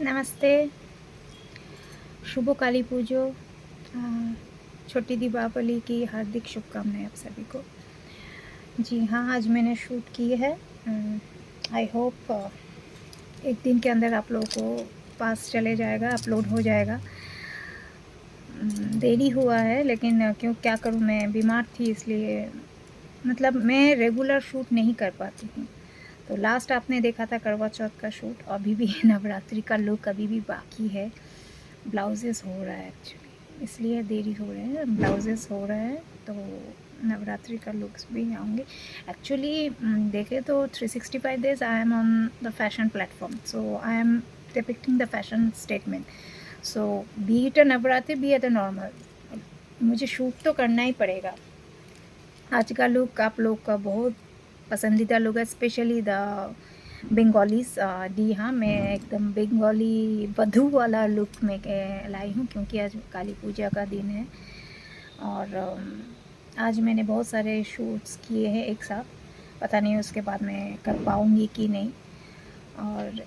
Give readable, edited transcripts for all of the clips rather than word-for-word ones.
नमस्ते, शुभ काली पूजो। छोटी दीपावली की हार्दिक शुभकामनाएँ आप सभी को। जी हाँ, आज मैंने शूट की है। आई होप एक दिन के अंदर आप लोगों को पास चले जाएगा, अपलोड हो जाएगा। देरी हुआ है लेकिन क्या करूँ, मैं बीमार थी इसलिए मतलब मैं रेगुलर शूट नहीं कर पाती हूँ। तो लास्ट आपने देखा था करवा चौथ का शूट, अभी भी नवरात्रि का लुक अभी भी बाकी है। ब्लाउजेस हो रहा है एक्चुअली, इसलिए देरी हो रहे हैं। ब्लाउजेस हो रहा है तो नवरात्रि का लुक्स भी आऊँगी। एक्चुअली देखें तो 365 days I am on the fashion platform, so I am depicting the fashion statement. So B it a Navratri, B it a normal, मुझे शूट तो करना ही पड़ेगा। आज का लुक आप लोग का बहुत पसंदीदा लुक है, स्पेशली द बंगालीज। जी हाँ, मैं एकदम बंगाली वधू वाला लुक में लाई हूँ क्योंकि आज काली पूजा का दिन है। और आज मैंने बहुत सारे शूट्स किए हैं एक साथ, पता नहीं उसके बाद मैं कर पाऊँगी कि नहीं। और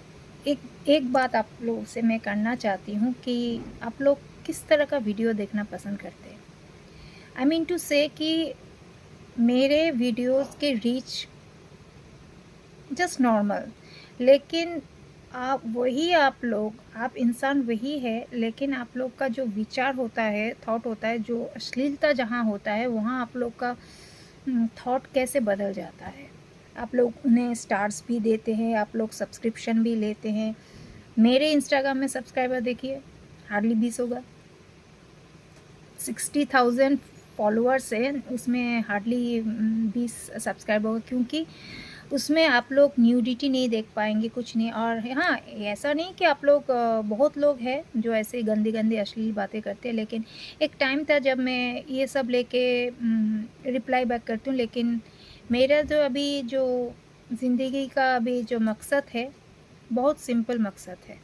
एक एक बात आप लोग से मैं करना चाहती हूँ कि आप लोग किस तरह का वीडियो देखना पसंद करते हैं। आई मीन टू से कि मेरे वीडियोस के रीच जस्ट नॉर्मल, लेकिन आप इंसान वही है, लेकिन आप लोग का जो विचार होता है, थॉट होता है, जो अश्लीलता जहाँ होता है वहाँ आप लोग का थॉट कैसे बदल जाता है। आप लोग उन्हें स्टार्स भी देते हैं, आप लोग सब्सक्रिप्शन भी लेते हैं। मेरे इंस्टाग्राम में सब्सक्राइबर देखिए, हार्डली 20 होगा। 60,000 फॉलोअर्स हैं, उसमें हार्डली 20 सब्सक्राइबर होगा, क्योंकि उसमें आप लोग न्यूडिटी नहीं देख पाएंगे, कुछ नहीं। और हाँ, ऐसा नहीं कि आप लोग बहुत लोग हैं जो ऐसे गंदी गंदी अश्लील बातें करते हैं, लेकिन एक टाइम था जब मैं ये सब लेके रिप्लाई बैक करती हूँ। लेकिन मेरा जो अभी जो ज़िंदगी का अभी जो मकसद है, बहुत सिंपल मकसद है,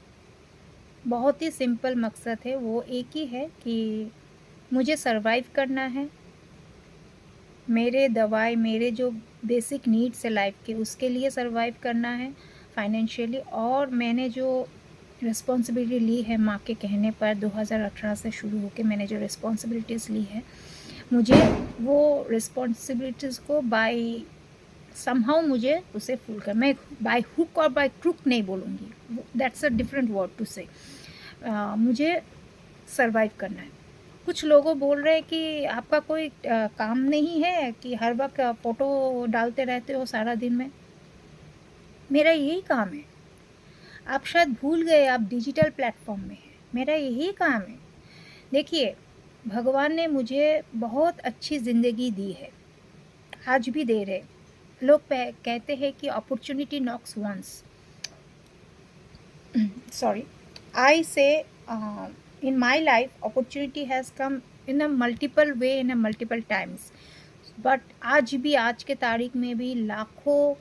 बहुत ही सिंपल मकसद है। वो एक ही है कि मुझे सरवाइव करना है। मेरे जो बेसिक नीड्स है लाइफ के, उसके लिए सरवाइव करना है फाइनेंशियली। और मैंने जो रिस्पॉन्सिबिलिटी ली है माँ के कहने पर, 2018 से शुरू होकर मैंने जो रिस्पॉन्सिबिलिटीज़ ली है, मुझे वो रिस्पॉन्सिबिलिटीज़ को बाय समहाउ मुझे उसे फुल कर, मैं बाय हुक और बाय क्रुक नहीं बोलूँगी, that's a different word to say. मुझे सरवाइव करना है। कुछ लोगों बोल रहे हैं कि आपका कोई काम नहीं है कि हर वक्त फ़ोटो डालते रहते हो सारा दिन में। मेरा यही काम है। आप शायद भूल गए, आप डिजिटल प्लेटफॉर्म में हैं। मेरा यही काम है। देखिए, भगवान ने मुझे बहुत अच्छी ज़िंदगी दी है, आज भी दे रहे। लोग कहते हैं कि opportunity knocks once, sorry, I say in my life opportunity has come in a multiple way, in a multiple times, but आज के तारीख में भी लाखों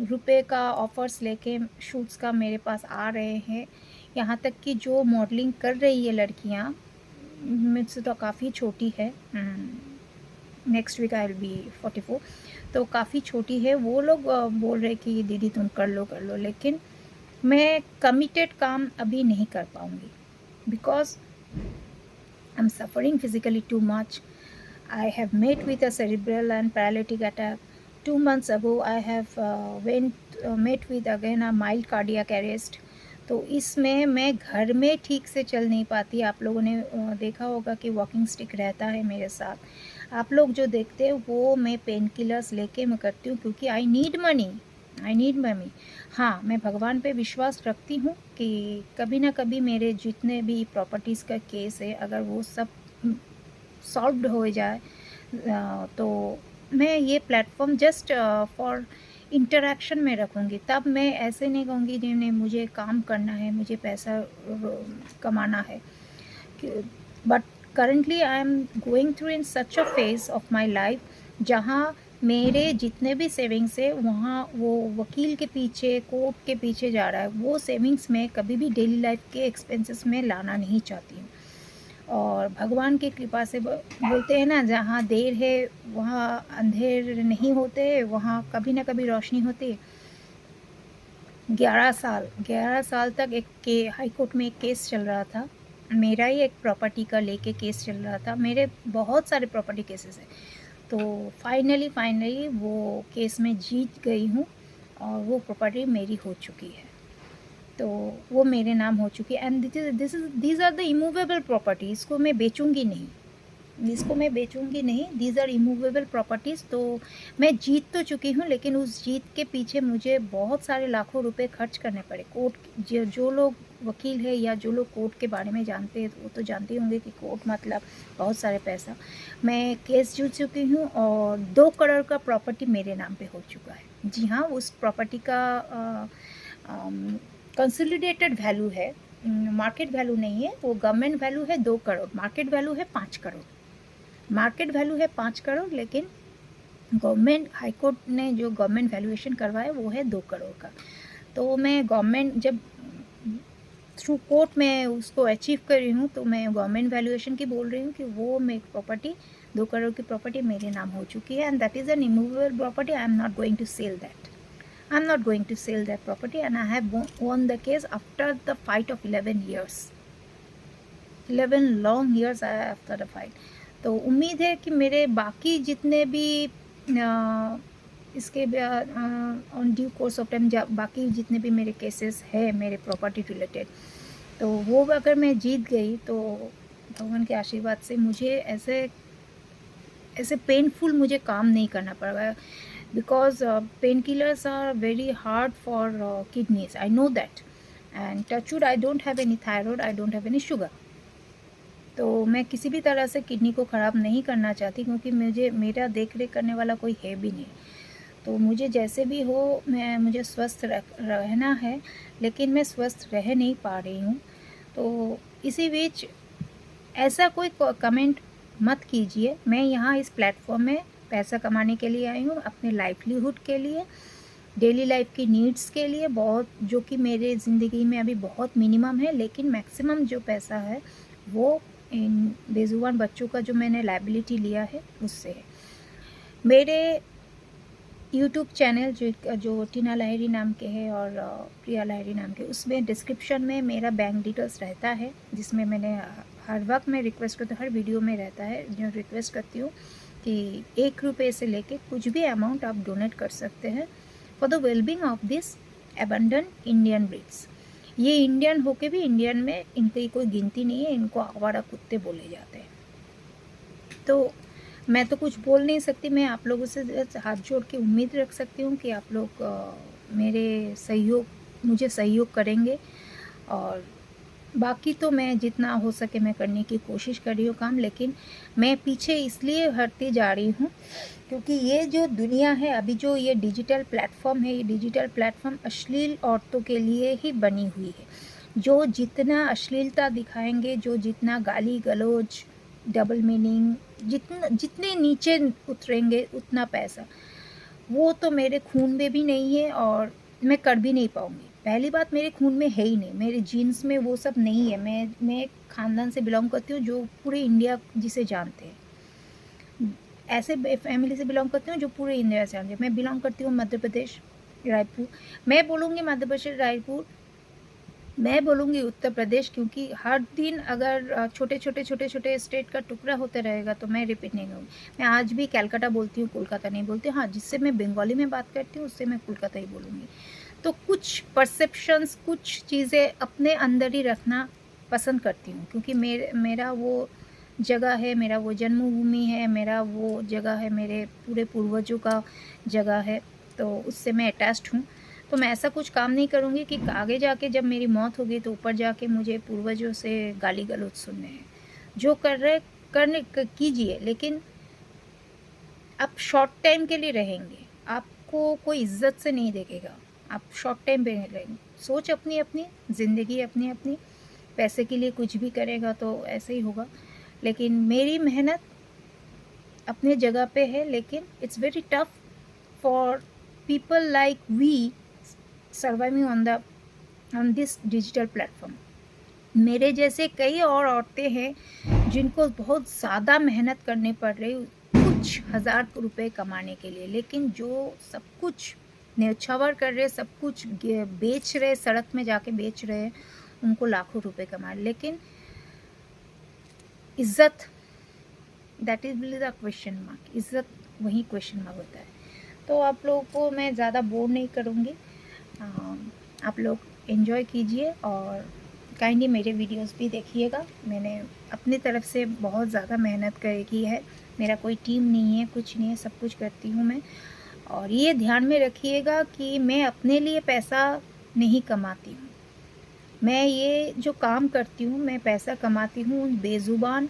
रुपए का ऑफ़र्स लेके शूट्स का मेरे पास आ रहे हैं। यहाँ तक कि जो मॉडलिंग कर रही है लड़कियाँ, मुझसे तो काफ़ी छोटी है, next week I will be 44, तो काफ़ी छोटी है। वो लोग बोल रहे कि दीदी तुम कर लो, लेकिन मैं कमिटेड काम अभी नहीं कर पाऊँगी, because I am suffering physically too much. I have met with a cerebral and paralytic attack. 2 months ago, I have met with again a mild cardiac arrest. तो इसमें मैं घर में ठीक से चल नहीं पाती। आप लोगों ने देखा होगा कि वॉकिंग स्टिक रहता है मेरे साथ। आप लोग जो देखते हैं वो मैं पेन किलर्स लेके मैं करती हूँ, क्योंकि आई नीड मनी। हाँ, मैं भगवान पे विश्वास रखती हूँ कि कभी ना कभी मेरे जितने भी प्रॉपर्टीज़ का केस है, अगर वो सब सॉल्व्ड हो जाए, तो मैं ये प्लेटफॉर्म जस्ट फॉर इंटरेक्शन में रखूँगी। तब मैं ऐसे नहीं कहूँगी नहीं नहीं मुझे काम करना है, मुझे पैसा कमाना है। But currently I am going through in such a phase of my life जहाँ मेरे जितने भी सेविंग्स है वहाँ वो वकील के पीछे, कोर्ट के पीछे जा रहा है। वो सेविंग्स में कभी भी डेली लाइफ के एक्सपेंसेस में लाना नहीं चाहती हूँ। और भगवान की कृपा से बोलते हैं ना, जहाँ देर है वहाँ अंधेर नहीं होते, वहाँ कभी ना कभी रोशनी होती है। 11 साल तक एक के हाई कोर्ट में एक केस चल रहा था। मेरा ही एक प्रॉपर्टी का लेके केस चल रहा था। मेरे बहुत सारे प्रॉपर्टी केसेस हैं। तो फाइनली वो केस में जीत गई हूँ और वो प्रॉपर्टी मेरी हो चुकी है। तो वो मेरे नाम हो चुकी है। And these are the immovable property. इसको मैं बेचूंगी नहीं, दीज आर इमूवेबल प्रॉपर्टीज़। तो मैं जीत तो चुकी हूँ, लेकिन उस जीत के पीछे मुझे बहुत सारे लाखों रुपए खर्च करने पड़े। कोर्ट जो लोग वकील है या जो लोग कोर्ट के बारे में जानते हैं वो तो जानते होंगे कि कोर्ट मतलब बहुत सारे पैसा। मैं केस जीत चुकी हूँ और 2 करोड़ का प्रॉपर्टी मेरे नाम पे हो चुका है। जी हाँ, उस प्रॉपर्टी का कंसोलिडेटेड वैल्यू है, मार्केट वैल्यू नहीं है। वो गवर्नमेंट वैल्यू है 2 करोड़, मार्केट वैल्यू है 5 करोड़। मार्केट वैल्यू है 5 करोड़, लेकिन गवर्नमेंट हाई कोर्ट ने जो गवर्नमेंट वैल्यूएशन करवाया वो है 2 करोड़ का। तो मैं गवर्नमेंट जब थ्रू कोर्ट में उसको अचीव कर रही हूँ, तो मैं गवर्नमेंट वैल्यूएशन की बोल रही हूँ कि वो मेरी प्रॉपर्टी 2 करोड़ की प्रॉपर्टी मेरे नाम हो चुकी है। And that is an immovable property. I am not going to sell that. I'm not going to sell that property, and I have won the case after the fight of 11 years. 11 long years after the fight. तो उम्मीद है कि मेरे बाकी जितने भी इसके on due course of time बाकी जितने भी मेरे केसेस हैं मेरे प्रॉपर्टी रिलेटेड, तो वो अगर मैं जीत गई तो भगवान के आशीर्वाद से मुझे ऐसे पेनफुल मुझे काम नहीं करना पड़ेगा। Because painkillers are very hard for kidneys. I know that. And touch wood, I don't have any thyroid, I don't have any sugar. तो मैं किसी भी तरह से किडनी को ख़राब नहीं करना चाहती, क्योंकि मेरा देख रेख करने वाला कोई है भी नहीं। तो मुझे जैसे भी हो मुझे स्वस्थ रहना है, लेकिन मैं स्वस्थ रह नहीं पा रही हूँ। तो इसी बीच ऐसा कोई कमेंट मत कीजिए। मैं यहाँ इस प्लेटफॉर्म में पैसा कमाने के लिए आई हूँ, अपने लाइवलीहुड के लिए, डेली लाइफ की नीड्स के लिए, बहुत जो कि मेरे ज़िंदगी में अभी बहुत मिनिमम है, लेकिन मैक्सिमम जो पैसा है वो इन बेजुबान बच्चों का जो मैंने लाइबिलिटी लिया है उससे है। मेरे यूट्यूब चैनल जो टीना लाहिरी नाम के है और प्रिया लाहिरी नाम के, उसमें डिस्क्रिप्शन में मेरा बैंक डिटेल्स रहता है, जिसमें मैंने हर वक्त मैं रिक्वेस्ट करती हूँ, हर वीडियो में रहता है जो रिक्वेस्ट करती हूँ कि 1 रुपये से लेके कुछ भी अमाउंट आप डोनेट कर सकते हैं for the wellbeing of this abandon Indian breeds. ये इंडियन होके भी इंडियन में इनकी कोई गिनती नहीं है, इनको आवारा कुत्ते बोले जाते हैं। तो मैं तो कुछ बोल नहीं सकती, मैं आप लोगों से हाथ जोड़ के उम्मीद रख सकती हूँ कि आप लोग मुझे सहयोग करेंगे। और बाकी तो मैं जितना हो सके मैं करने की कोशिश कर रही हूँ काम, लेकिन मैं पीछे इसलिए हटती जा रही हूँ क्योंकि ये जो दुनिया है अभी, जो ये डिजिटल प्लेटफॉर्म है, ये डिजिटल प्लेटफॉर्म अश्लील औरतों के लिए ही बनी हुई है। जो जितना अश्लीलता दिखाएंगे, जो जितना गाली गलौज, डबल मीनिंग, जितने नीचे उतरेंगे उतना पैसा। वो तो मेरे खून में भी नहीं है और मैं कर भी नहीं पाऊँगी। पहली बात, मेरे खून में है ही नहीं, मेरे जीन्स में वो सब नहीं है। मैं एक ख़ानदान से बिलोंग करती हूँ जो पूरे इंडिया जिसे जानते हैं, ऐसे फैमिली से बिलोंग करती हूँ जो पूरे इंडिया से जानते हैं। मैं बिलोंग करती हूँ मध्य प्रदेश रायपुर। मैं बोलूँगी मध्य प्रदेश रायपुर, मैं बोलूँगी उत्तर प्रदेश, क्योंकि हर दिन अगर छोटे स्टेट का टुकड़ा होते रहेगा तो मैं रिपीट नहीं करूँगी। मैं आज भी कलकत्ता बोलती हूँ, कोलकाता नहीं बोलती। हाँ, जिससे मैं बंगाली में बात करती हूँ उससे मैं कोलकाता ही बोलूँगी। तो कुछ परसेप्शंस, कुछ चीज़ें अपने अंदर ही रखना पसंद करती हूँ, क्योंकि मेरा वो जगह है, मेरा वो जन्मभूमि है, मेरा वो जगह है, मेरे पूरे पूर्वजों का जगह है, तो उससे मैं अटैच्ड हूँ। तो मैं ऐसा कुछ काम नहीं करूँगी कि आगे जाके जब मेरी मौत होगी तो ऊपर जाके मुझे पूर्वजों से गाली गलौज सुनने हैं। जो कर रहे कीजिए, लेकिन आप शॉर्ट टाइम के लिए रहेंगे, आपको कोई इज्जत से नहीं देखेगा। आप शॉर्ट टाइम पे नहीं रहेंगे। सोच अपनी अपनी, ज़िंदगी अपनी अपनी। पैसे के लिए कुछ भी करेगा तो ऐसे ही होगा। लेकिन मेरी मेहनत अपने जगह पे है, लेकिन it's very tough for people like we surviving on this digital platform. मेरे जैसे कई और औरतें हैं जिनको बहुत ज़्यादा मेहनत करनी पड़ रही कुछ हज़ार रुपए कमाने के लिए, लेकिन जो सब कुछ न्यौछावर कर रहे, सब कुछ बेच रहे, सड़क में जाके बेच रहे हैं, उनको लाखों रुपए कमा रहे, लेकिन इज्जत, that is the question mark. इज्जत वही क्वेश्चन मार्क होता है। तो आप लोगों को मैं ज़्यादा बोर नहीं करूँगी, आप लोग एंजॉय कीजिए और काइंडली मेरे वीडियोस भी देखिएगा। मैंने अपनी तरफ से बहुत ज़्यादा मेहनत की है, मेरा कोई टीम नहीं है, कुछ नहीं है, सब कुछ करती हूँ मैं। और ये ध्यान में रखिएगा कि मैं अपने लिए पैसा नहीं कमाती हूँ, मैं ये जो काम करती हूँ, मैं पैसा कमाती हूँ उन बेज़ुबान,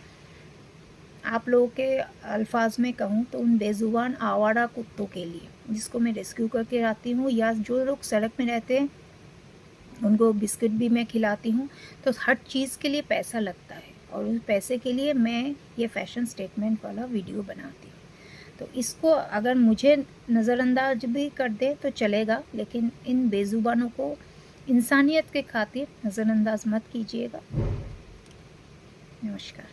आप लोगों के अल्फाज में कहूँ तो उन बेज़ुबान आवारा कुत्तों के लिए, जिसको मैं रेस्क्यू करके आती हूँ, या जो लोग सड़क में रहते हैं उनको बिस्किट भी मैं खिलाती हूँ। तो हर चीज़ के लिए पैसा लगता है, और उस पैसे के लिए मैं ये फैशन स्टेटमेंट वाला वीडियो बनाती हूँ। तो इसको अगर मुझे नज़रअंदाज भी कर दे तो चलेगा, लेकिन इन बेज़ुबानों को इंसानियत के खातिर नज़रअंदाज मत कीजिएगा। नमस्कार।